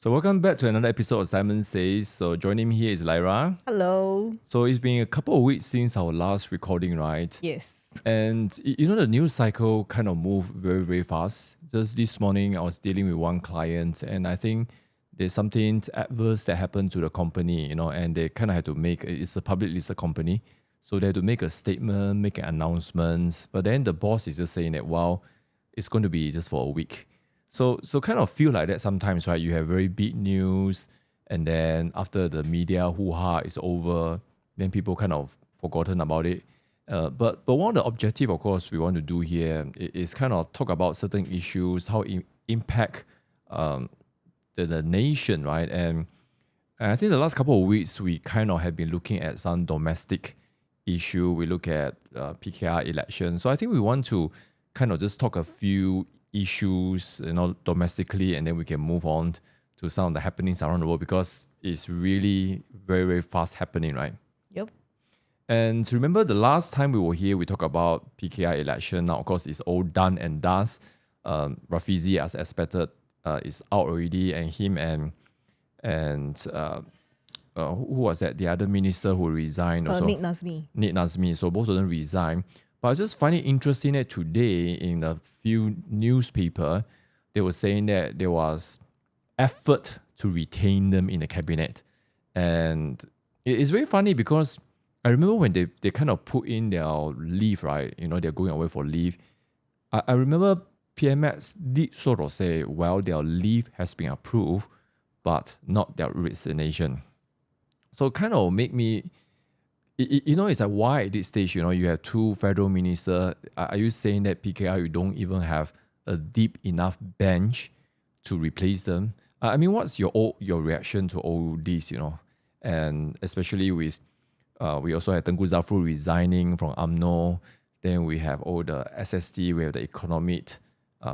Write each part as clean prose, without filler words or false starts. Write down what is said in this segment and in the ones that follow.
So welcome back to another episode of Simon Says. So joining me here is Lyra. Hello. So it's been a couple of weeks since our last recording, right? Yes. And the news cycle kind of moved very, very fast. Just this morning, I was dealing with one client, and I think there's something adverse that happened to the company, and they kind of had to it's a public listed company. So they had to make a statement, make an announcement. But then the boss is just saying that, well, it's going to be just for a week. So kind of feel like that sometimes, right? You have very big news, and then after the media hoo-ha is over, then people kind of forgotten about it. But one of the objective, of course, we want to do here is kind of talk about certain issues, how it impact the nation, right? And I think the last couple of weeks, we kind of have been looking at some domestic issue. We look at PKR election. So I think we want to kind of just talk a few issues, domestically, and then we can move on to some of the happenings around the world because it's really very, very fast happening, right? Yep. And remember the last time we were here, we talked about PKR election. Now, of course, it's all done and dust. Rafizi, as expected, is out already, and him and who was that? The other minister who resigned also. Nik Nazmi. So both of them resigned. But I just find it interesting that today in a few newspaper, they were saying that there was effort to retain them in the cabinet. And it's very funny because I remember when they kind of put in their leave, right? They're going away for leave. I remember PMX did sort of say, well, their leave has been approved, but not their resignation. So kind of make me, it's like, why at this stage, you have two federal ministers. Are you saying that PKR, you don't even have a deep enough bench to replace them? I mean, what's your reaction to all this, And especially with, we also have Tengku Zafrul resigning from UMNO. Then we have all the SST, we have the economic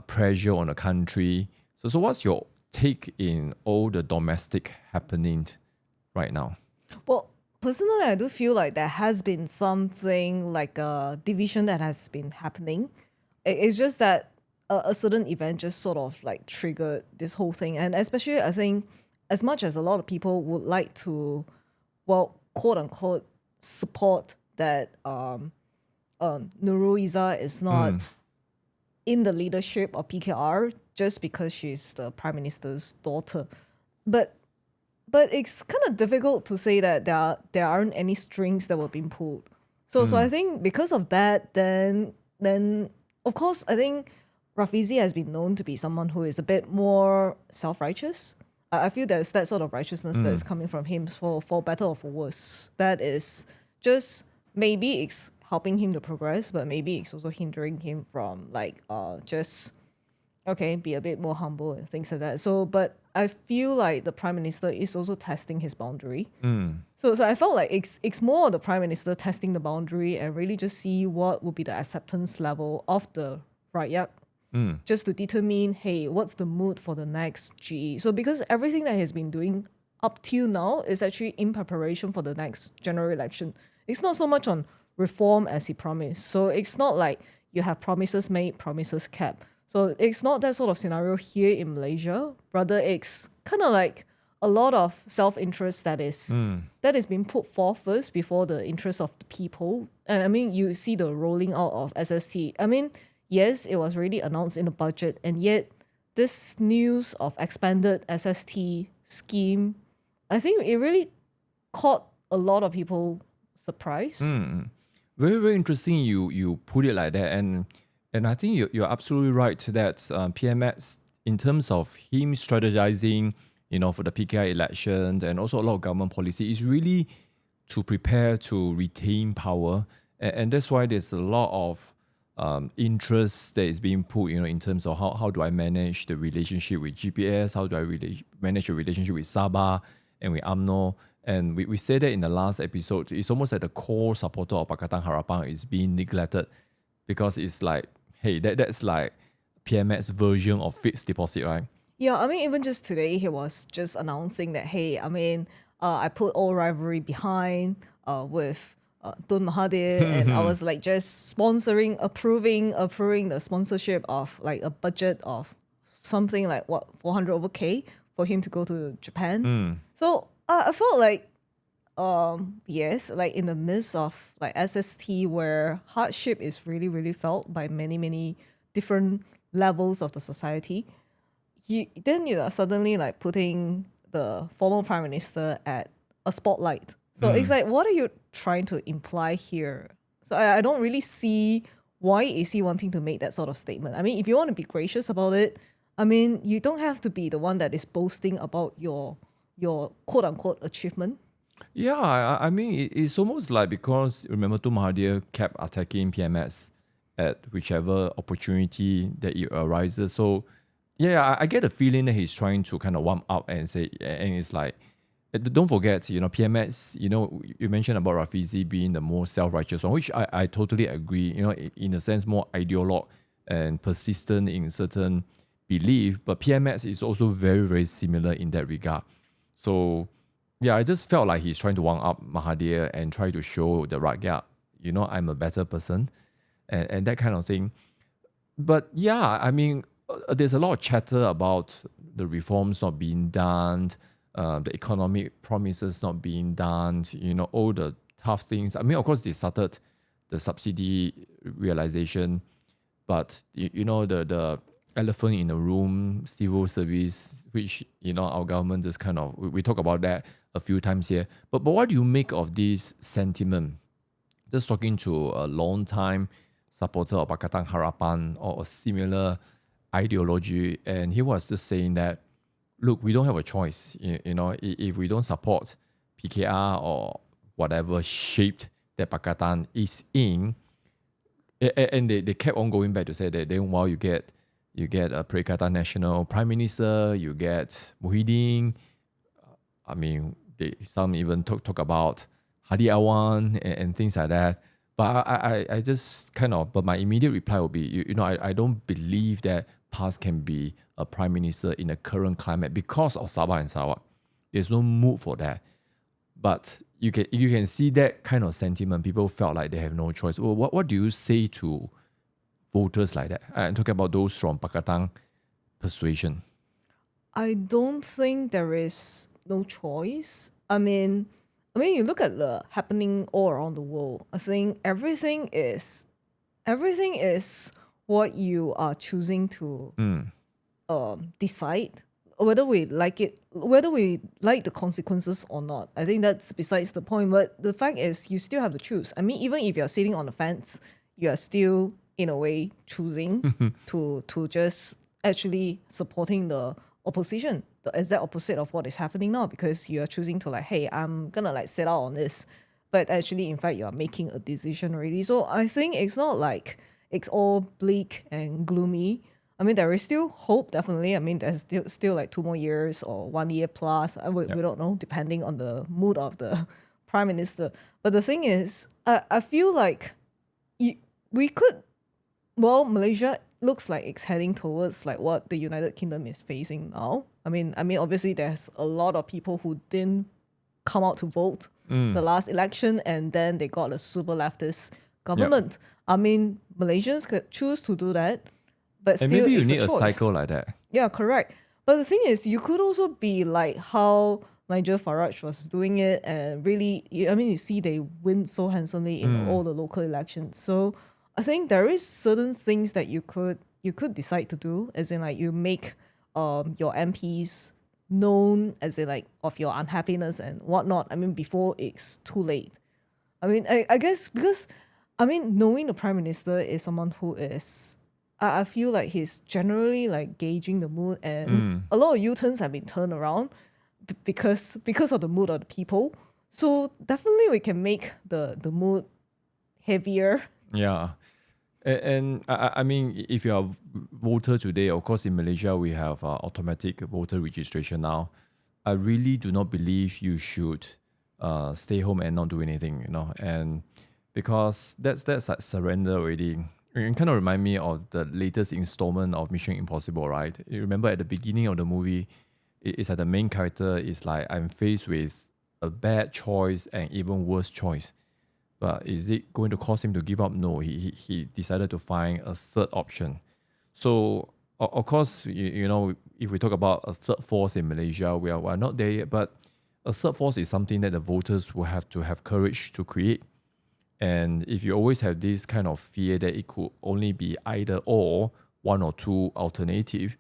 pressure on the country. So what's your take in all the domestic happening right now? Well, personally, I do feel like there has been something like a division that has been happening. It's just that a certain event just sort of like triggered this whole thing. And especially, I think, as much as a lot of people would like to, well, quote unquote, support that Nurul Izzah is not in the leadership of PKR just because she's the Prime Minister's daughter. But it's kind of difficult to say that there aren't any strings that were being pulled. So I think because of that, then of course I think Rafizi has been known to be someone who is a bit more self-righteous. I feel there's that sort of righteousness that is coming from him for better or for worse. That is just maybe it's helping him to progress, but maybe it's also hindering him from be a bit more humble and things like that. So, but I feel like the Prime Minister is also testing his boundary. So I felt like it's more the Prime Minister testing the boundary and really just see what would be the acceptance level of the rakyat, just to determine, hey, what's the mood for the next GE. So because everything that he's been doing up till now is actually in preparation for the next general election. It's not so much on reform as he promised. So it's not like you have promises made, promises kept. So it's not that sort of scenario here in Malaysia. Rather, it's kind of like a lot of self-interest that is being put forth first before the interest of the people. And I mean, you see the rolling out of SST. I mean, yes, it was already announced in the budget, and yet this news of expanded SST scheme, I think it really caught a lot of people surprised. Very, very interesting you put it like that. And I think you're absolutely right that PMX, in terms of him strategizing, for the PKI election and also a lot of government policy, is really to prepare to retain power. And that's why there's a lot of interest that is being put, in terms of how do I manage the relationship with GPS, how do I manage the relationship with Sabah and with UMNO. And we said that in the last episode, it's almost like the core supporter of Pakatan Harapan is being neglected because it's like, hey, that's like PMX version of fixed deposit, right? Yeah, I mean, even just today, he was just announcing that, hey, I mean, I put all rivalry behind with Tun Mahathir, and I was like just approving the sponsorship of like a budget of something like 400 over K for him to go to Japan. So I felt like, yes, like in the midst of like SST where hardship is really, really felt by many, many different levels of the society, you are suddenly like putting the former prime minister at a spotlight. So it's like, what are you trying to imply here? So I don't really see why is he wanting to make that sort of statement. I mean, if you want to be gracious about it, I mean, you don't have to be the one that is boasting about your quote unquote achievement. Yeah, I mean, it's almost like because remember Tun Mahathir kept attacking PMX at whichever opportunity that it arises. So yeah, I get the feeling that he's trying to kind of warm up and say, and it's like, don't forget, PMX, you mentioned about Rafizi being the most self-righteous one, which I totally agree, in a sense, more ideologue and persistent in certain belief, but PMX is also very, very similar in that regard. So yeah, I just felt like he's trying to one up Mahathir and try to show the rakyat, I'm a better person and that kind of thing. But yeah, I mean, there's a lot of chatter about the reforms not being done, the economic promises not being done, all the tough things. I mean, of course, they started the subsidy realization, but, the elephant in the room, civil service, which, our government just kind of, we talk about that a few times here. But what do you make of this sentiment? Just talking to a long time supporter of Pakatan Harapan or a similar ideology, and he was just saying that, look, we don't have a choice. If we don't support PKR or whatever shaped that Pakatan is in, and they kept on going back to say that then while you get a Perikatan National Prime Minister, you get Muhyiddin. I mean, some even talk about Hadi Awan and things like that. But I just kind of, but my immediate reply will be, I don't believe that PAS can be a prime minister in the current climate because of Sabah and Sarawak. There's no mood for that. But you can see that kind of sentiment. People felt like they have no choice. Well, what do you say to voters like that? I'm talking about those from Pakatan persuasion. I don't think there is no choice. I mean, you look at the happening all around the world. I think everything is what you are choosing to decide whether we like it, whether we like the consequences or not. I think that's besides the point. But the fact is, you still have to choose. I mean, even if you're sitting on the fence, you are still in a way choosing to just actually supporting the opposition, the exact opposite of what is happening now, because you are choosing to like, hey, I'm gonna like sit out on this, but actually in fact you are making a decision already. So I think it's not like it's all bleak and gloomy. I mean, there is still hope, definitely. I mean, there's still like 2 more years or 1 year plus. We don't know, depending on the mood of the prime minister. But the thing is, I feel like we could, well, Malaysia looks like it's heading towards like what the United Kingdom is facing now. I mean, obviously there's a lot of people who didn't come out to vote the last election, and then they got a super leftist government. Yep. I mean, Malaysians could choose to do that, but and still maybe you it's need a choice. cycle like that. Yeah, correct. But the thing is, you could also be like how Nigel Farage was doing it, and really, I mean, you see they win so handsomely in all the local elections. So I think there is certain things that you could decide to do, as in like you make your MPs known, as in like of your unhappiness and whatnot. I mean, before it's too late. I mean, I guess because I mean, knowing the prime minister is someone who is, I feel like he's generally like gauging the mood, and a lot of U-turns have been turned around because of the mood of the people. So definitely we can make the mood heavier. Yeah. And I mean, if you are a voter today, of course, in Malaysia, we have automatic voter registration now. I really do not believe you should stay home and not do anything, and because that's like surrender already. It kind of remind me of the latest installment of Mission Impossible, right? You remember at the beginning of the movie, it's like the main character is like, I'm faced with a bad choice and even worse choice. But is it going to cause him to give up? No, he decided to find a third option. So, of course, if we talk about a third force in Malaysia, we're not there yet, but a third force is something that the voters will have to have courage to create. And if you always have this kind of fear that it could only be either or, one or two alternative,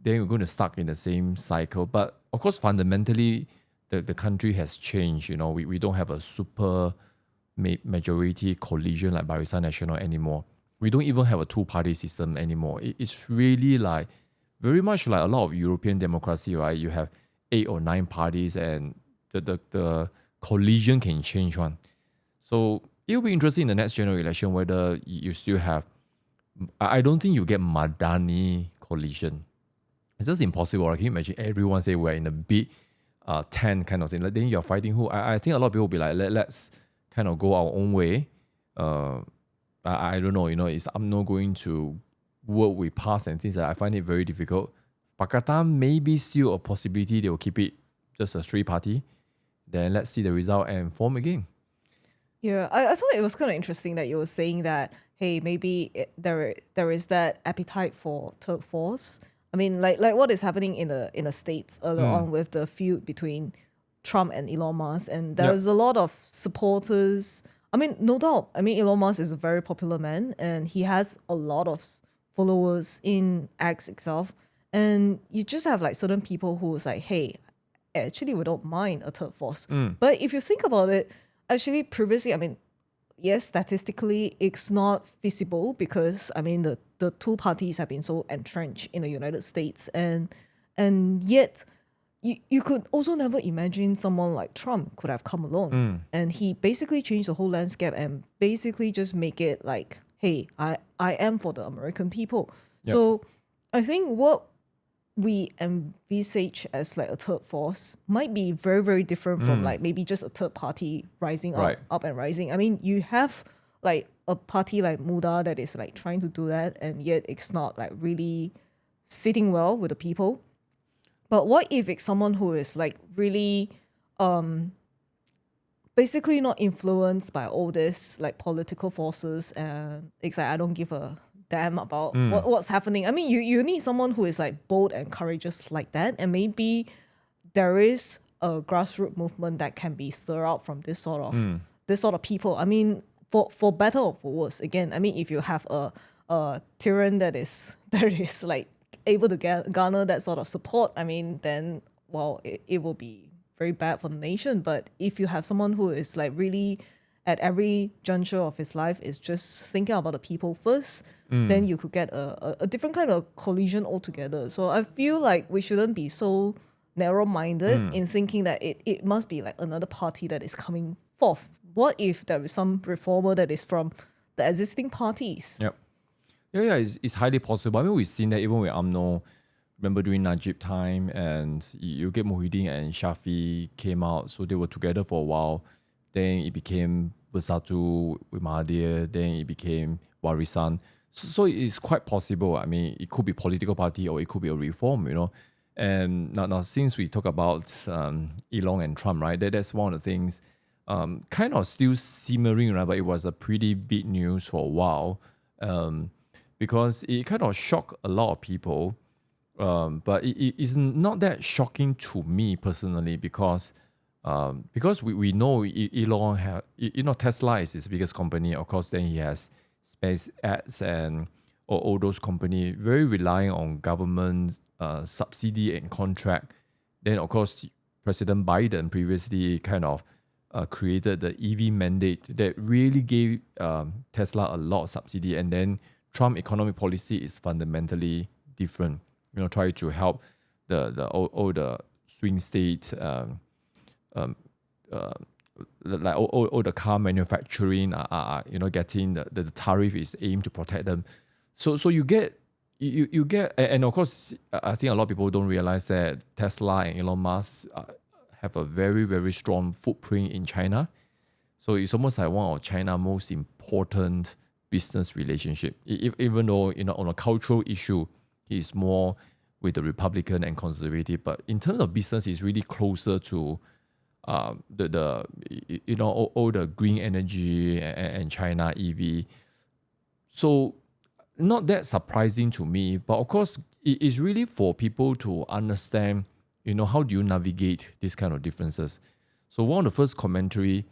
then you're going to stuck in the same cycle. But of course, fundamentally, the country has changed. We don't have a super majority coalition like Barisan Nasional anymore. We don't even have a two-party system anymore. It's really like very much like a lot of European democracy, right? You have 8 or 9 parties, and the coalition can change one. So it'll be interesting in the next general election whether you still have. I don't think you get Madani coalition. It's just impossible. Can you imagine everyone say we're in a big tent kind of thing? Like, then you're fighting who? I think a lot of people will be like, let's kind of go our own way. I don't know. Is UMNO going to work with past and things like that? I find it very difficult. Pakatan maybe still a possibility. They will keep it just a 3-party. Then let's see the result and form again. Yeah, I thought it was kind of interesting that you were saying that, hey, maybe there is that appetite for third force. I mean, like what is happening in the States earlier on with the feud between Trump and Elon Musk, and there's a lot of supporters. I mean, no doubt. I mean, Elon Musk is a very popular man, and he has a lot of followers in X itself. And you just have like certain people who's like, hey, actually, we don't mind a third force. But if you think about it, actually, previously, I mean, yes, statistically, it's not feasible because, I mean, the two parties have been so entrenched in the United States. And yet, you could also never imagine someone like Trump could have come along. And he basically changed the whole landscape and basically just make it like, hey, I am for the American people. Yep. So I think what we envisage as like a third force might be very, very different from like maybe just a third party rising up and rising. I mean, you have like a party like Muda that is like trying to do that, and yet it's not like really sitting well with the people. But what if it's someone who is like really basically not influenced by all this like political forces, and it's like I don't give a damn about what's happening. I mean, you need someone who is like bold and courageous like that, and maybe there is a grassroots movement that can be stirred out from this sort of people. I mean, for better or for worse. Again, I mean, if you have a tyrant that is like able to garner that sort of support, I mean, then well, it will be very bad for the nation. But if you have someone who is like really at every juncture of his life is just thinking about the people first, then you could get a different kind of collision altogether. So I feel like we shouldn't be so narrow-minded in thinking that it must be like another party that is coming forth. What if there is some reformer that is from the existing parties? Yep. Yeah, it's highly possible. I mean, we've seen that even with UMNO. Remember during Najib time, and you get Muhyiddin and Shafi came out, so they were together for a while. Then it became Bersatu with Mahathir. Then it became Warisan. So it's quite possible. I mean, it could be political party or it could be a reform, And now since we talk about Elon and Trump, right? That's one of the things kind of still simmering, right? But it was a pretty big news for a while because it kind of shocked a lot of people. But it is not that shocking to me personally because we know Elon Tesla is his biggest company. Of course, then he has SpaceX and all those companies very relying on government subsidy and contract. Then of course, President Biden previously kind of created the EV mandate that really gave Tesla a lot of subsidy. And then Trump economic policy is fundamentally different. Try to help all the swing states, like all the car manufacturing are getting the tariff is aimed to protect them. So you get and of course I think a lot of people don't realize that Tesla and Elon Musk have a very, very strong footprint in China. So it's almost like one of China's most important business relationship. Even though on a cultural issue, he's more with the Republican and conservative, but in terms of business, he's really closer to all the green energy and China EV. So not that surprising to me, but of course, it's really for people to understand, how do you navigate these kind of differences. So one of the first commentary,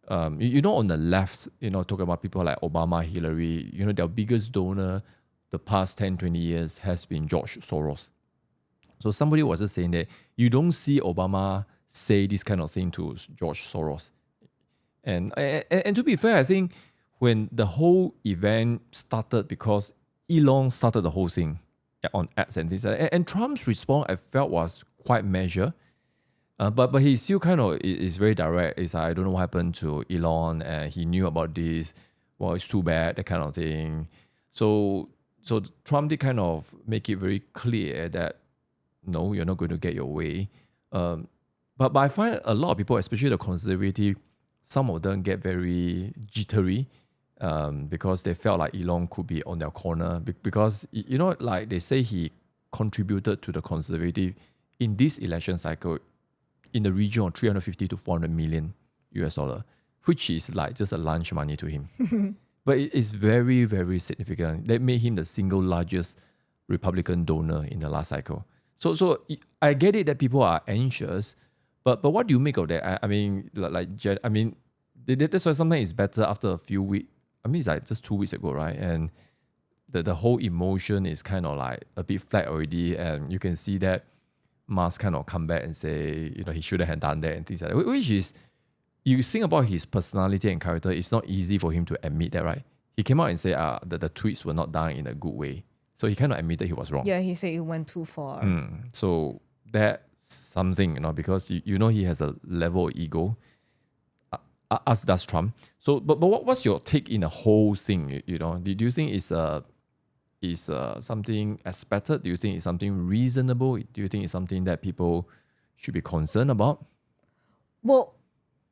on the left, talking about people like Obama, Hillary, their biggest donor the past 10, 20 years has been George Soros. So somebody was just saying that you don't see Obama say this kind of thing to George Soros. And to be fair, I think when the whole event started, because Elon started the whole thing on ads and things like that, and Trump's response I felt was quite measured. But he still kind of is very direct. It's like, I don't know what happened to Elon, and he knew about this. Well, it's too bad, that kind of thing. So Trump did kind of make it very clear that no, you're not going to get your way. But I find a lot of people, especially the conservative, some of them get very jittery because they felt like Elon could be on their corner. Because, like they say he contributed to the conservative in this election cycle in the region of 350 to 400 million US dollar, which is like just a lunch money to him. But it is very, very significant. That made him the single largest Republican donor in the last cycle. So I get it that people are anxious, but what do you make of that? I mean, that's why sometimes it's better after a few weeks. I mean, it's like just 2 weeks ago, right? And the whole emotion is kind of like a bit flat already, and you can see that Musk kind of come back and say, he shouldn't have done that and things like that, which is, you think about his personality and character, it's not easy for him to admit that, right? He came out and said that the tweets were not done in a good way. So he kind of admitted he was wrong. Yeah, he said it went too far. So that's something, because he has a level of ego, as does Trump. So, but what's your take in the whole thing? Do you think it's something expected? Do you think it's something reasonable? Do you think it's something that people should be concerned about? Well,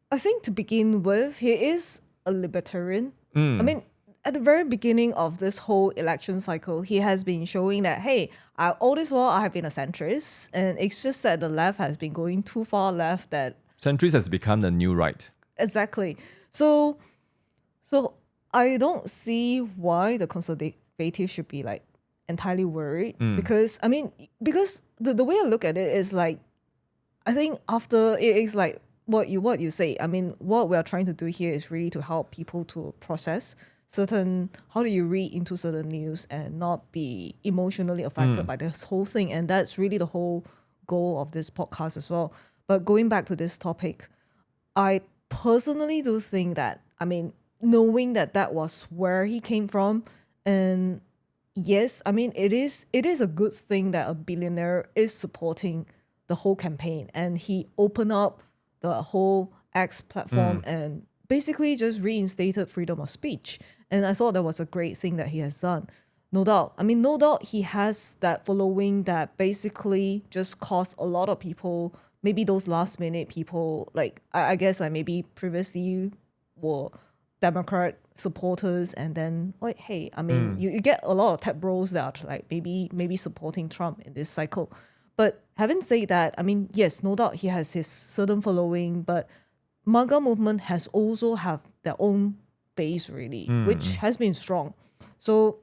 I think to begin with, he is a libertarian. I mean, at the very beginning of this whole election cycle, he has been showing that, hey, all this while I have been a centrist, and it's just that the left has been going too far left. That centrist has become the new right. Exactly. So I don't see why the conservatives should be like entirely worried, because the way I look at it is like, I think after it is like what you say. I mean, what we are trying to do here is really to help people to process how do you read into certain news and not be emotionally affected by this whole thing. And that's really the whole goal of this podcast as well. But going back to this topic, I personally do think that, I mean, knowing that was where he came from, and yes, I mean, it is a good thing that a billionaire is supporting the whole campaign, and he opened up the whole X platform and basically just reinstated freedom of speech. And I thought that was a great thing that he has done. No doubt. I mean, no doubt he has that following that basically just caused a lot of people, maybe those last minute people, like I guess like maybe previously were Democrat supporters, and then like, hey, I mean, you get a lot of tech bros that are like maybe supporting Trump in this cycle. But having said that, I mean, yes, no doubt he has his certain following, but MAGA movement has also have their own base really, which has been strong. So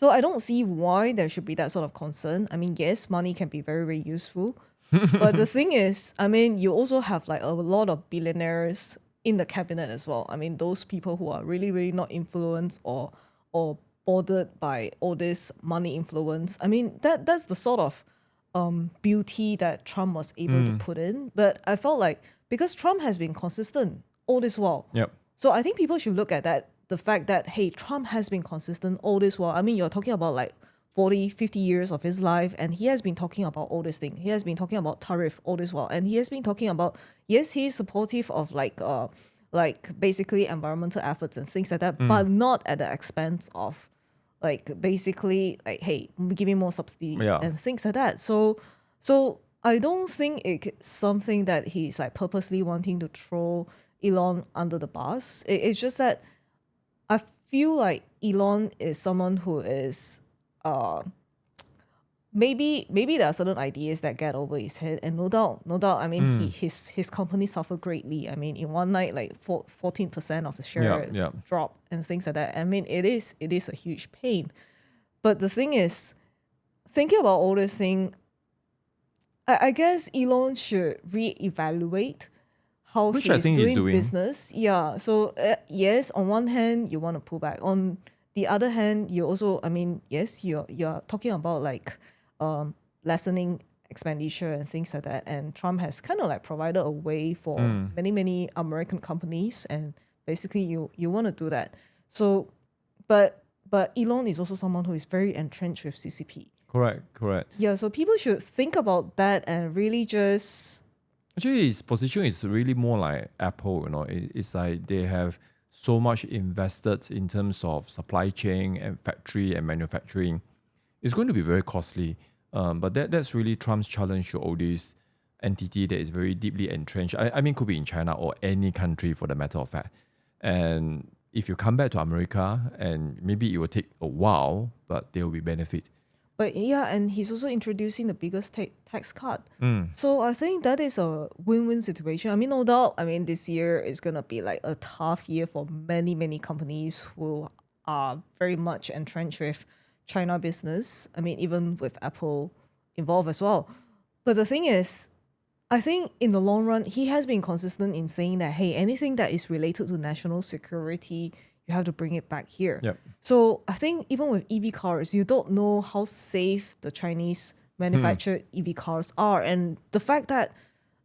I don't see why there should be that sort of concern. I mean, yes, money can be very, very useful. But the thing is, I mean, you also have like a lot of billionaires in the cabinet as well. I mean, those people who are really, really not influenced or bothered by all this money influence. I mean, that's the sort of beauty that Trump was able to put in. But I felt like because Trump has been consistent all this while. Yep. So I think people should look at that, the fact that, hey, Trump has been consistent all this while. I mean, you're talking about like 40, 50 years of his life, and he has been talking about all this thing. He has been talking about tariff all this while, and he has been talking about, yes, he's supportive of like basically environmental efforts and things like that, but not at the expense of like basically like, hey, giving more subsidy and things like that. So I don't think it's something that he's like purposely wanting to throw Elon under the bus. It's just that I feel like Elon is someone who is maybe there are certain ideas that get over his head, and no doubt, I mean, his company suffered greatly. I mean, in one night, like 14% of the share dropped and things like that. I mean, it is a huge pain. But the thing is, thinking about all this thing, I guess Elon should reevaluate how Which I he's think he's doing doing. business. Yeah. So yes, on one hand you want to pull back. On the other hand, you also, I mean, yes, you're talking about like lessening expenditure and things like that. And Trump has kind of like provided a way for many American companies, and basically you want to do that. So, but Elon is also someone who is very entrenched with CCP. Correct. Yeah, so people should think about that and really just Actually, his position is really more like Apple. It's like they have so much invested in terms of supply chain and factory and manufacturing. It's going to be very costly. But that's really Trump's challenge to all these entity that is very deeply entrenched. I mean, could be in China or any country for the matter of fact. And if you come back to America, and maybe it will take a while, but there will be benefit. But yeah, and he's also introducing the biggest tax cut. So I think that is a win-win situation. I mean, no doubt, I mean, this year is going to be like a tough year for many companies who are very much entrenched with China business. I mean, even with Apple involved as well. But the thing is, I think in the long run, he has been consistent in saying that, hey, anything that is related to national security, you have to bring it back here. Yep. So I think even with EV cars, you don't know how safe the Chinese manufactured EV cars are. And the fact that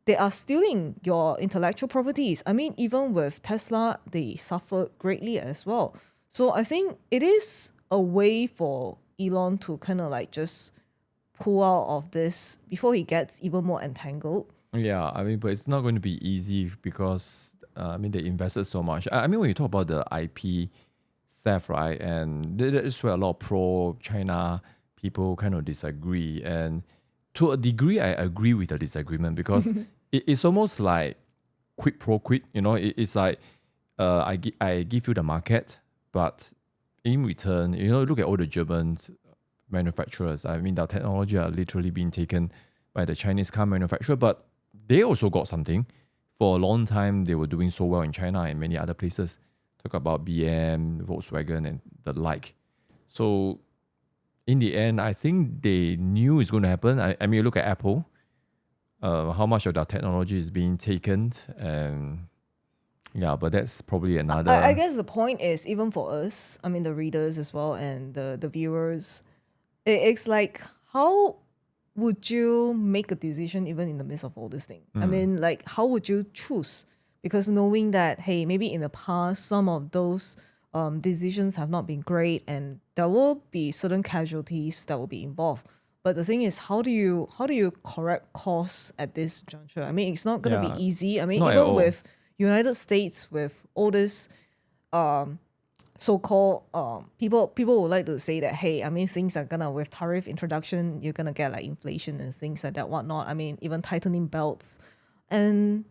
they are stealing your intellectual properties. I mean, even with Tesla, they suffer greatly as well. So I think it is a way for Elon to kind of like just pull out of this before he gets even more entangled. Yeah, I mean, but it's not going to be easy because they invested so much. I mean, when you talk about the IP theft, right, and that is where a lot of pro-China people kind of disagree, and to a degree, I agree with the disagreement because it's almost like quid pro quid. It's like I give you the market, but in return, look at all the German manufacturers. I mean, their technology are literally being taken by the Chinese car manufacturer, but they also got something. For a long time, they were doing so well in China and many other places. Talk about BM, Volkswagen, and the like. So, in the end, I think they knew it's going to happen. I mean, look at Apple. How much of their technology is being taken, and yeah, but that's probably another. I guess the point is, even for us, I mean, the readers as well and the viewers, it's like, how would you make a decision even in the midst of all this thing? I mean, like, how would you choose? Because knowing that, hey, maybe in the past, some of those decisions have not been great, and there will be certain casualties that will be involved. But the thing is, how do you correct course at this juncture? I mean, it's not going to be easy. I mean, Not at even all. with United States, with all this so-called people would like to say that, hey, I mean, things are gonna, with tariff introduction, you're gonna get like inflation and things like that, whatnot. I mean, even tightening belts. And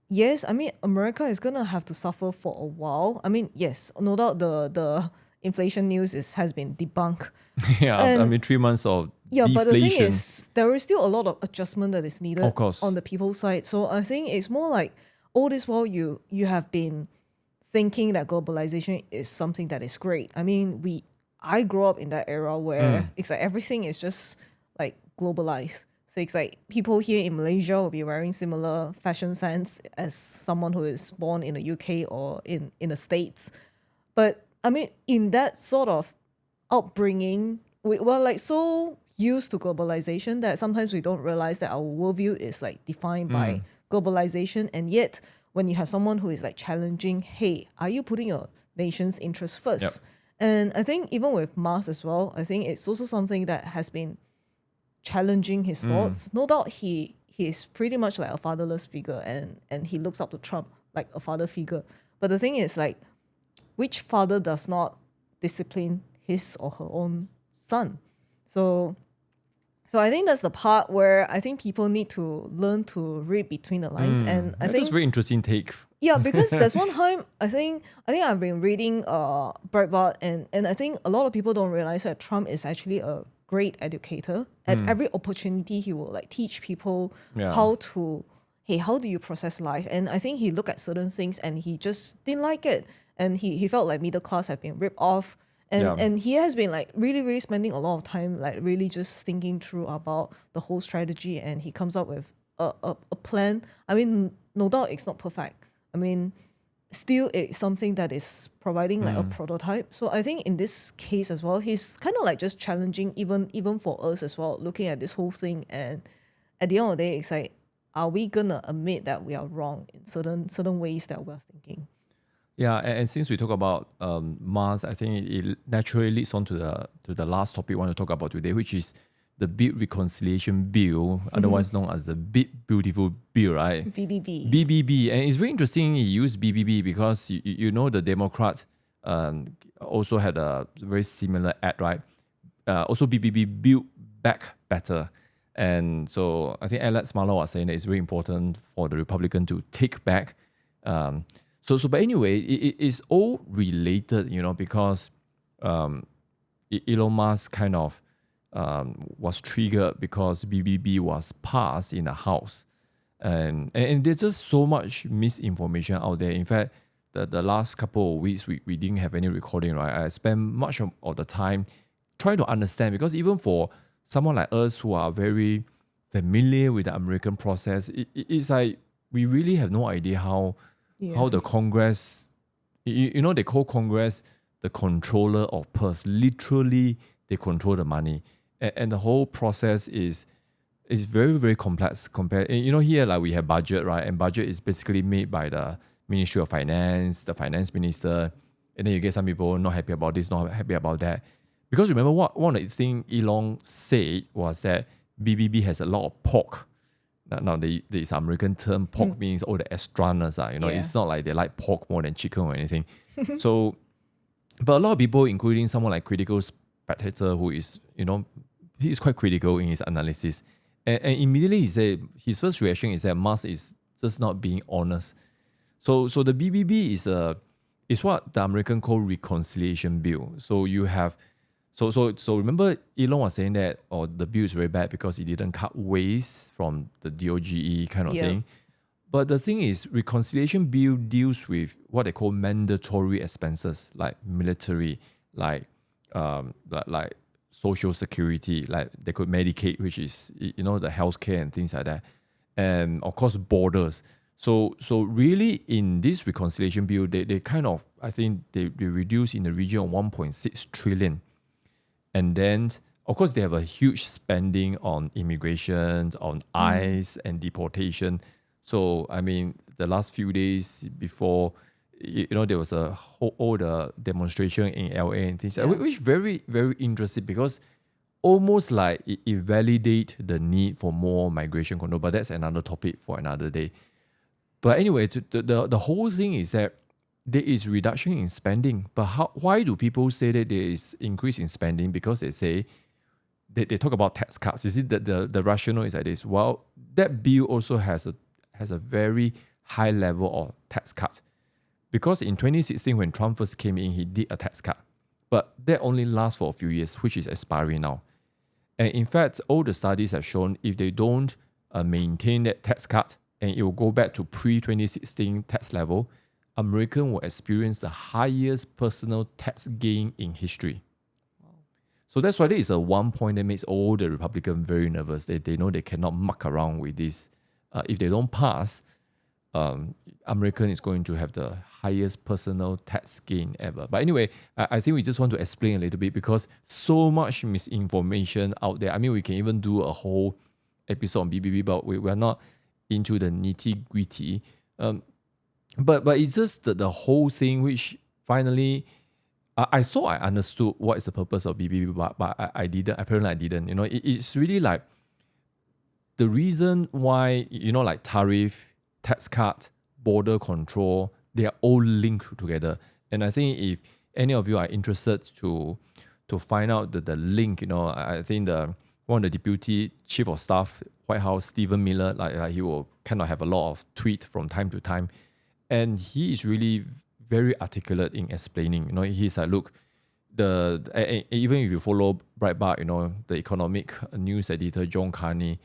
yes, I mean, America is gonna have to suffer for a while. I mean, yes, no doubt the inflation news has been debunked. Yeah, I And- mean, 3 months of Yeah, but the thing deflation. is, there is still a lot of adjustment that is needed Of course. on the people's side. So I think it's more like all this while you have been thinking that globalization is something that is great. I mean, I grew up in that era where it's like everything is just like globalized. So it's like people here in Malaysia will be wearing similar fashion sense as someone who is born in the UK or in the States. But I mean, in that sort of upbringing, we're like so used to globalization that sometimes we don't realize that our worldview is like defined by globalization. And yet, when you have someone who is like challenging, hey, are you putting your nation's interest first? Yep. And I think even with Mars as well, I think it's also something that has been challenging his thoughts. No doubt he is pretty much like a fatherless figure, and he looks up to Trump like a father figure. But the thing is, like, which father does not discipline his or her own son? So I think that's the part where I think people need to learn to read between the lines. And I That's think a very interesting take. yeah, because there's one time I think I've been reading Breitbart, and I think a lot of people don't realize that Trump is actually a great educator. At every opportunity, he will like teach people Yeah. how do you process life? And I think he looked at certain things and he just didn't like it. And he felt like middle class have been ripped off. Yeah. And he has been like really spending a lot of time like really just thinking through about the whole strategy, and he comes up with a plan. I mean, no doubt it's not perfect. I mean, still it's something that is providing like a prototype. So I think in this case as well, he's kind of like just challenging even for us as well, looking at this whole thing. And at the end of the day, it's like, are we gonna admit that we are wrong in certain ways that we're thinking? Yeah, and since we talk about Mars, I think it naturally leads on to the last topic we want to talk about today, which is the Big Reconciliation Bill, otherwise known as the Big Beautiful Bill, right? BBB. BBB, and it's very interesting he used BBB because you know the Democrats also had a very similar ad, right? Also BBB, Build Back Better. And so I think Alex Marlow was saying that it's very important for the Republican to take back. But anyway, it's all related, you know, because Elon Musk kind of was triggered because BBB was passed in the House. And there's just so much misinformation out there. In fact, the last couple of weeks, we didn't have any recording, right? I spent much of the time trying to understand, because even for someone like us who are very familiar with the American process, it's like we really have no idea how the Congress, you know, they call Congress the controller of purse. Literally, they control the money. And the whole process is very, very complex compared. You know, here like we have budget, right? And budget is basically made by the Ministry of Finance, the finance minister, and then you get some people not happy about this, not happy about that. Because remember one of the things Elon said was that BBB has a lot of pork. Now this American term pork means all the extraness, you know, it's not like they like pork more than chicken or anything. So, but a lot of people, including someone like Critical Spectator, who is, you know, he's quite critical in his analysis. And immediately he said, his first reaction is that Musk is just not being honest. So the BBB is what the American call reconciliation bill. So you have, so remember Elon was saying that the bill is very bad because it didn't cut waste from the DOGE kind of thing. But the thing is, reconciliation bill deals with what they call mandatory expenses, like military, like social security, like they could Medicaid, which is, you know, the healthcare and things like that, and of course borders. So really in this reconciliation bill, they kind of, I think they reduce in the region of 1.6 trillion. And then, of course, they have a huge spending on immigration, on ICE and deportation. So, I mean, the last few days before, you know, there was all the demonstration in LA and things like that, which very, very interesting, because almost like it validates the need for more migration control. But that's another topic for another day. But anyway, the whole thing is that there is reduction in spending. But why do people say that there is increase in spending? Because they say, they talk about tax cuts. You see, the rationale is like this. Well, that bill also has a very high level of tax cut. Because in 2016, when Trump first came in, he did a tax cut. But that only lasts for a few years, which is expiring now. And in fact, all the studies have shown if they don't maintain that tax cut, and it will go back to pre-2016 tax level, American will experience the highest personal tax gain in history. Wow. So that's why there is a one point that makes all the Republicans very nervous. They know they cannot muck around with this. If they don't pass, American is going to have the highest personal tax gain ever. But anyway, I think we just want to explain a little bit, because so much misinformation out there. I mean, we can even do a whole episode on BBB, but we're not into the nitty-gritty. But it's just the whole thing, which finally, I thought I understood what is the purpose of BBB, but I didn't. Apparently I didn't. You know, it's really like the reason why, you know, like tariff, tax cut, border control, they are all linked together. And I think if any of you are interested to find out the link, you know, I think one of the deputy chief of staff, White House, Stephen Miller, like he will kind of have a lot of tweets from time to time. And he is really very articulate in explaining. You know, he's like, look, even if you follow Breitbart, you know, the economic news editor, John Carney,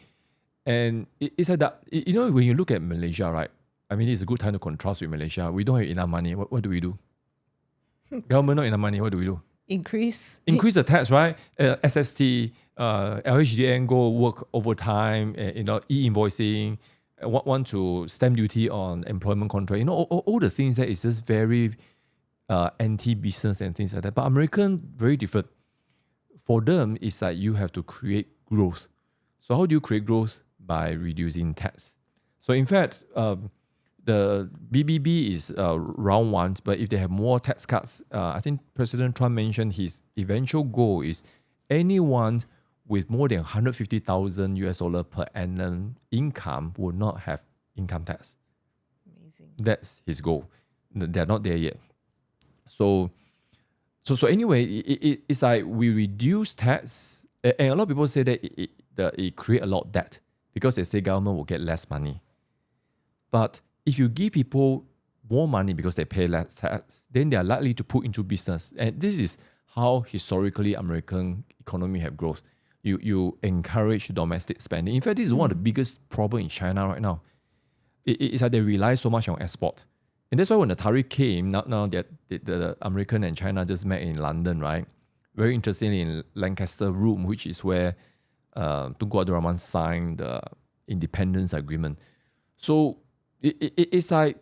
and it's like that, you know, when you look at Malaysia, right? I mean, it's a good time to contrast with Malaysia. We don't have enough money. What do we do? Government not enough money. What do we do? increase the tax, right? SST, LHDN go work overtime, e-invoicing, want to stamp duty on employment contract. All the things that is just very anti-business and things like that. But American, very different. For them, it's like you have to create growth. So how do you create growth? By reducing tax. So in fact, the BBB is round one, but if they have more tax cuts, I think President Trump mentioned his eventual goal is anyone with more than $150,000 per annum income will not have income tax. Amazing. That's his goal. They're not there yet. So anyway, it's like we reduce tax, and a lot of people say that it create a lot of debt because they say government will get less money. But if you give people more money because they pay less tax, then they are likely to put into business. And this is how historically American economy have growth. You encourage domestic spending. In fact, this is one of the biggest problem in China right now. It's like they rely so much on export. And that's why when the tariff came, now that the American and China just met in London, right? Very interestingly in Lancaster Room, which is where Tunku Abdul Rahman signed the independence agreement. So it's like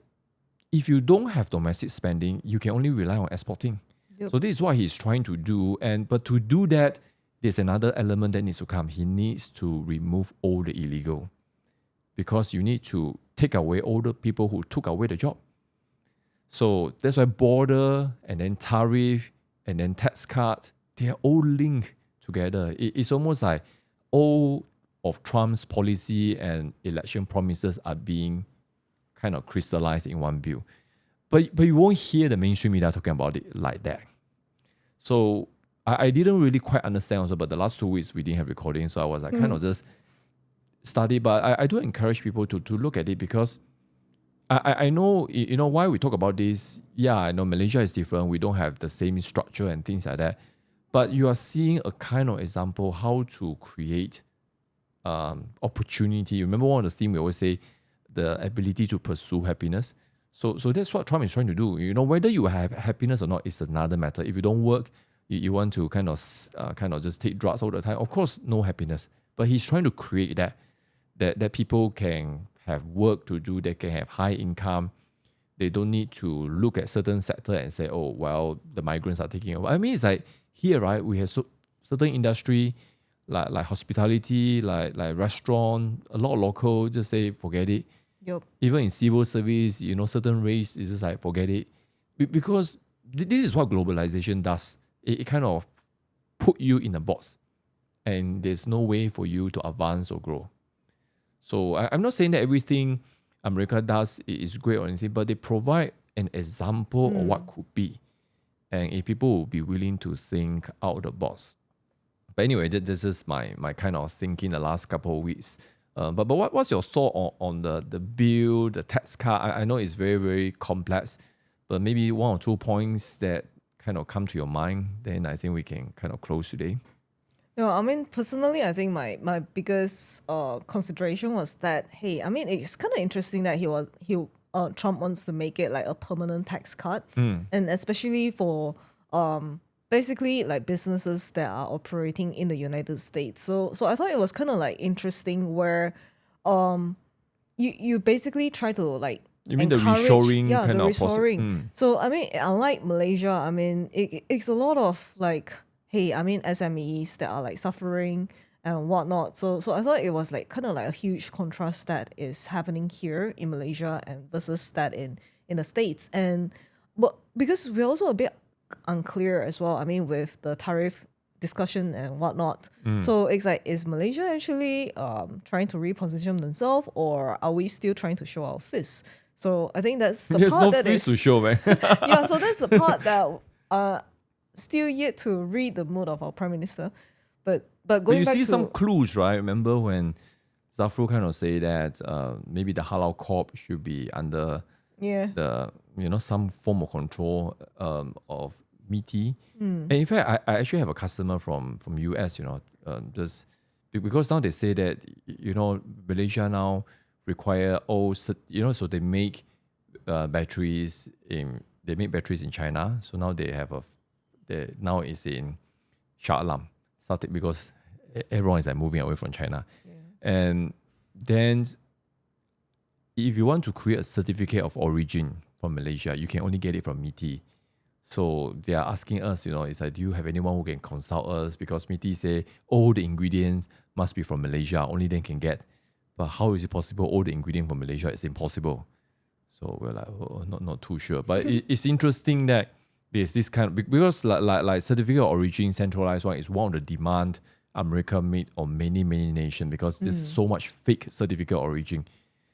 if you don't have domestic spending, you can only rely on exporting. Yep. So this is what he's trying to do. But to do that, there's another element that needs to come. He needs to remove all the illegal, because you need to take away all the people who took away the job. So that's why border and then tariff and then tax cut, they are all linked together. It's almost like all of Trump's policy and election promises are being kind of crystallized in one bill. But you won't hear the mainstream media talking about it like that. So I didn't really quite understand also, but the last 2 weeks we didn't have recording, so I was like kind of just study. But I do encourage people to look at it, because I know, why we talk about this. Yeah, I know Malaysia is different. We don't have the same structure and things like that. But you are seeing a kind of example how to create opportunity. Remember one of the themes we always say, the ability to pursue happiness. So that's what Trump is trying to do. Whether you have happiness or not is another matter. If you don't work, you want to kind of just take drugs all the time, of course, no happiness. But he's trying to create that people can have work to do, they can have high income. They don't need to look at certain sector and say, oh, well, the migrants are taking over. I mean, it's like here, right, we have certain industry like hospitality, like restaurant, a lot of local just say, forget it. Yep. Even in civil service, certain race is just like, forget it. Because this is what globalization does. It kind of put you in a box, and there's no way for you to advance or grow. So I'm not saying that everything America does is great or anything, but they provide an example of what could be. And if people will be willing to think out of the box. But anyway, this is my kind of thinking the last couple of weeks. But what's your thought on the bill, the tax cut? I know it's very, very complex, but maybe 1 or 2 points that kind of come to your mind, then I think we can kind of close today. No, I mean, personally, I think my biggest consideration was that, hey, I mean, it's kind of interesting that Trump wants to make it like a permanent tax cut, and especially for basically like businesses that are operating in the United States. So I thought it was kind of like interesting where you basically try to like you mean the reshoring kind of reshoring. So I mean, unlike Malaysia, I mean it's a lot of like, hey, I mean SMEs that are like suffering and whatnot. So I thought it was like kind of like a huge contrast that is happening here in Malaysia and versus that in the States. But because we're also a bit unclear as well, I mean, with the tariff discussion and whatnot. So it's like, is Malaysia actually trying to reposition themselves, or are we still trying to show our fists? So I think that's the part that is to show, man. yeah, so that's the part that still yet to read the mood of our Prime Minister. But going you back see to some clues, right? Remember when Zafrul kind of say that maybe the Halal Corp should be under the some form of control of meaty. And in fact, I actually have a customer from US, just because now they say that Malaysia now require so they make batteries in China. So now they have now is in Shah Alam, started because everyone is like moving away from China. And then if you want to create a certificate of origin from Malaysia, you can only get it from MITI. So they are asking us, it's like, do you have anyone who can consult us? Because MITI say all the ingredients must be from Malaysia, only then can get. But how is it possible? All the ingredients from Malaysia is impossible. So we're like, not too sure. But it's interesting that there's this kind of, because like certificate of origin, centralized one is one of the demand America made on many nations, because there's so much fake certificate of origin.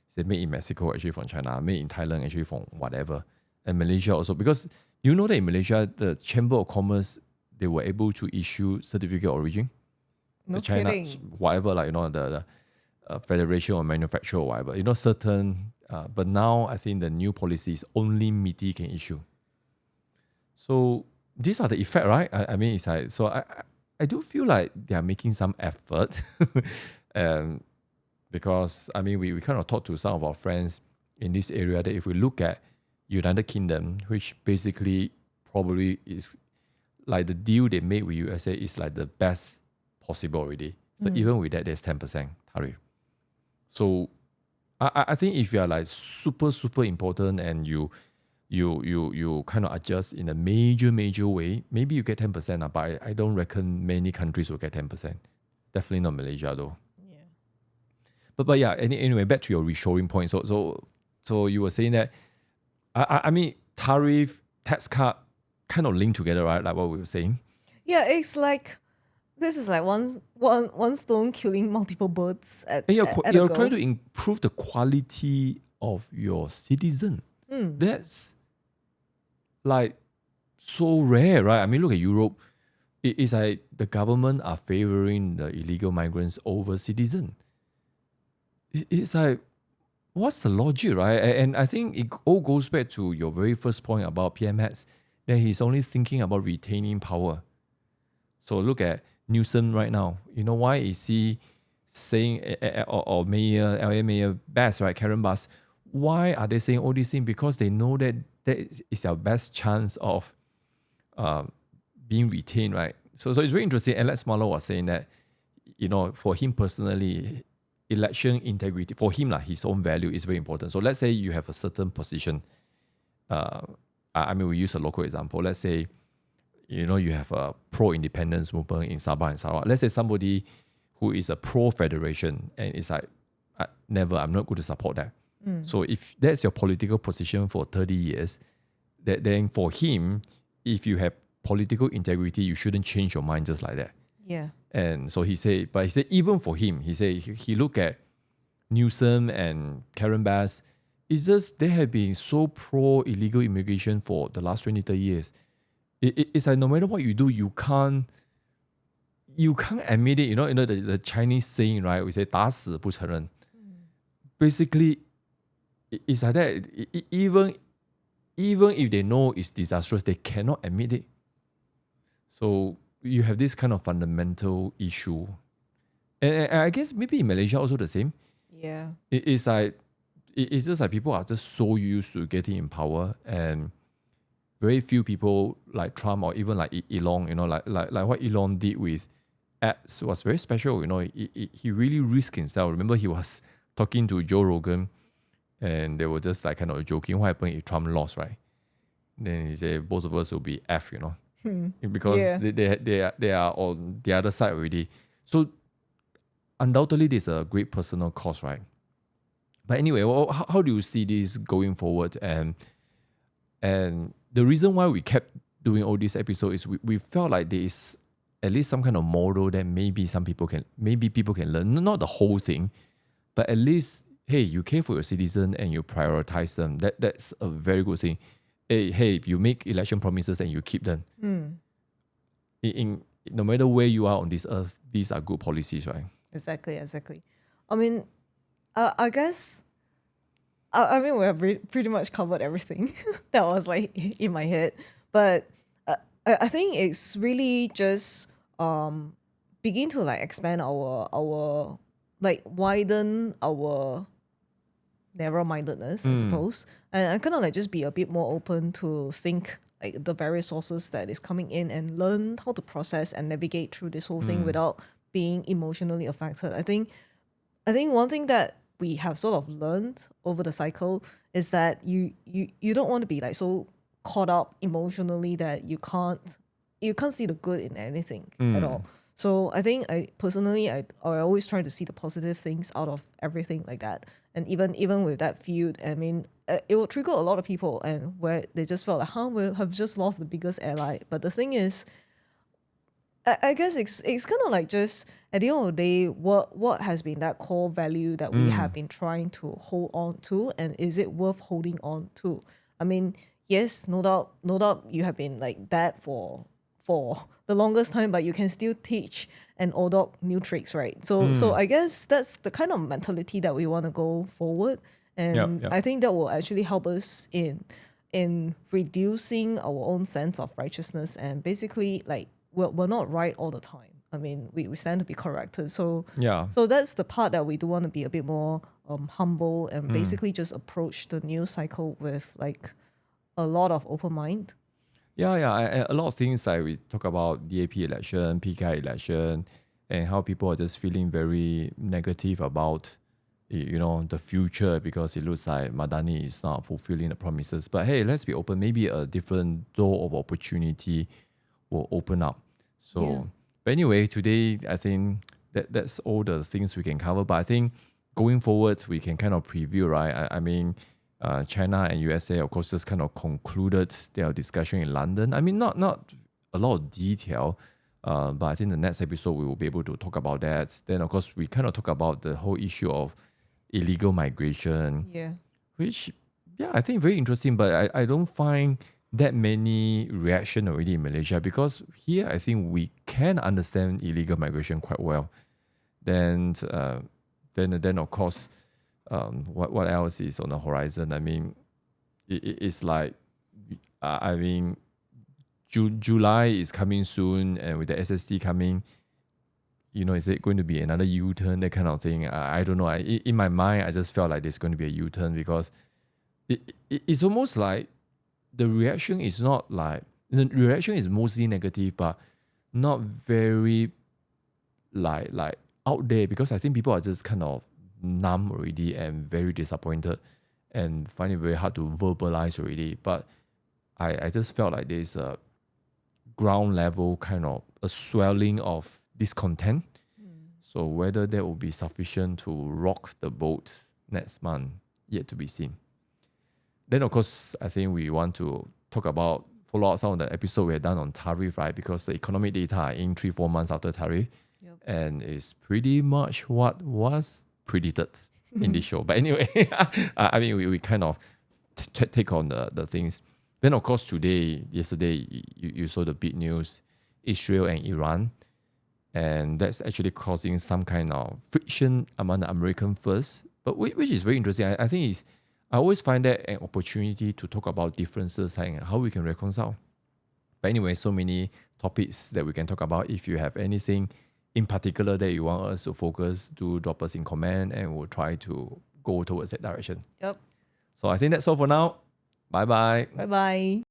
Say made in Mexico, actually from China, made in Thailand, actually from whatever. And Malaysia also, because you know that in Malaysia, the Chamber of Commerce, they were able to issue certificate of origin. No the China, kidding. whatever, like, the Federation or Manufacturer or whatever, certain, but now I think the new policy is only MITI can issue. So these are the effect, right? I mean, it's like, so I do feel like they are making some effort. Because, I mean, we kind of talked to some of our friends in this area that if we look at United Kingdom, which basically probably is like the deal they made with USA is like the best possible already. So even with that, there's 10% tariff. So I think if you are like super important and you kind of adjust in a major way, maybe you get 10%, but I don't reckon many countries will get 10%. Definitely not Malaysia though. Yeah. But yeah, anyway, back to your reshoring point. So you were saying that, I mean, tariff, tax cut kind of linked together, right? Like what we were saying. Yeah, it's like, this is like one stone killing multiple birds at And a you're go. trying to improve the quality of your citizen. That's like so rare, right? I mean, look at Europe. It's like the government are favoring the illegal migrants over citizen. It's like, what's the logic, right? And I think it all goes back to your very first point about PMX, that he's only thinking about retaining power. So look at Newsom right now. You know why is he saying, or Mayor, LA Mayor Bass, right, Karen Bass, why are they saying all these things? Because they know that is our best chance of being retained, right? So it's very interesting. Alex Marlow was saying that, for him personally, election integrity, for him, his own value is very important. So let's say you have a certain position. I mean, we use a local example. Let's say, you have a pro-independence movement in Sabah and Sarawak. Let's say somebody who is a pro-federation and it's like, I'm not going to support that. So if that's your political position for 30 years, then for him, if you have political integrity, you shouldn't change your mind just like that. Yeah. And so he said even for him, he looked at Newsom and Karen Bass. It's just they have been so pro illegal immigration for the last 20, 30 years. It's like no matter what you do, you can't admit it. The Chinese saying, right? We say 打死不承认. Basically, it's like that. Even if they know it's disastrous, they cannot admit it. So you have this kind of fundamental issue. And I guess maybe in Malaysia also the same. Yeah. It's just like people are just so used to getting in power, and very few people like Trump or even like Elon, like what Elon did with ads was very special. He really risked himself. Remember, he was talking to Joe Rogan, and they were just like kind of joking, what happened if Trump lost, right? Then he said both of us will be F, because they are on the other side already. So undoubtedly, there's a great personal cost, right? But anyway, how do you see this going forward? And the reason why we kept doing all these episodes is we felt like there is at least some kind of model that maybe people can learn. Not the whole thing, but at least, hey, you care for your citizen and you prioritize them. That's a very good thing. Hey, you make election promises and you keep them. No matter where you are on this earth, these are good policies, right? Exactly. I mean, I guess, I mean, we have pretty much covered everything that was like in my head. But I think it's really just begin to like expand our like widen our narrow-mindedness, I suppose, and kind of like just be a bit more open to think like the various sources that is coming in and learn how to process and navigate through this whole thing without being emotionally affected. I think one thing that we have sort of learned over the cycle is that you don't want to be like so caught up emotionally that you can't see the good in anything at all. So I think I always try to see the positive things out of everything like that. And even with that feud, I mean, it will trigger a lot of people, and where they just felt like, we have just lost the biggest ally. But the thing is, I guess it's kind of like just at the end of the day, what has been that core value that we have been trying to hold on to, and is it worth holding on to? I mean, yes, no doubt you have been like that for the longest time, but you can still teach an old dog new tricks, right? So I guess that's the kind of mentality that we want to go forward, and I think that will actually help us in reducing our own sense of righteousness, and basically like we're not right all the time. I mean, we stand to be corrected. So that's the part that we do want to be a bit more humble and basically just approach the news cycle with like a lot of open mind. A lot of things like we talk about DAP election, PKI election, and how people are just feeling very negative about the future because it looks like Madani is not fulfilling the promises. But hey, let's be open. Maybe a different door of opportunity will open up. So, but anyway, today I think that's all the things we can cover. But I think going forward, we can kind of preview, right? I mean, China and USA, of course, just kind of concluded their discussion in London. I mean, not a lot of detail, but I think the next episode we will be able to talk about that. Then, of course, we kind of talk about the whole issue of illegal migration, which, I think very interesting, but I don't find that many reaction already in Malaysia, because here I think we can understand illegal migration quite well. Then of course, what else is on the horizon? I mean, it's like, I mean, July is coming soon, and with the SST coming, is it going to be another U-turn, that kind of thing? I don't know. In my mind, I just felt like there's going to be a U-turn, because it's almost like the reaction is not like, the reaction is mostly negative, but not very like out there, because I think people are just kind of numb already and very disappointed and find it very hard to verbalize already. But I just felt like there's a ground level kind of a swelling of discontent. So whether that will be sufficient to rock the boat next month, yet to be seen. Then of course, I think we want to follow up some of the episode we have done on tariff, right? Because the economic data are in 3-4 months after tariff, and it's pretty much what was predicted in this show. But anyway, I mean, we kind of take on the things. Then of course yesterday, you saw the big news, Israel and Iran, and that's actually causing some kind of friction among the American first, but which is very interesting. I think I always find that an opportunity to talk about differences and how we can reconcile. But anyway, so many topics that we can talk about. If you have anything in particular that you want us to focus, do drop us in comment, and we'll try to go towards that direction. Yep. So I think that's all for now. Bye-bye. Bye-bye.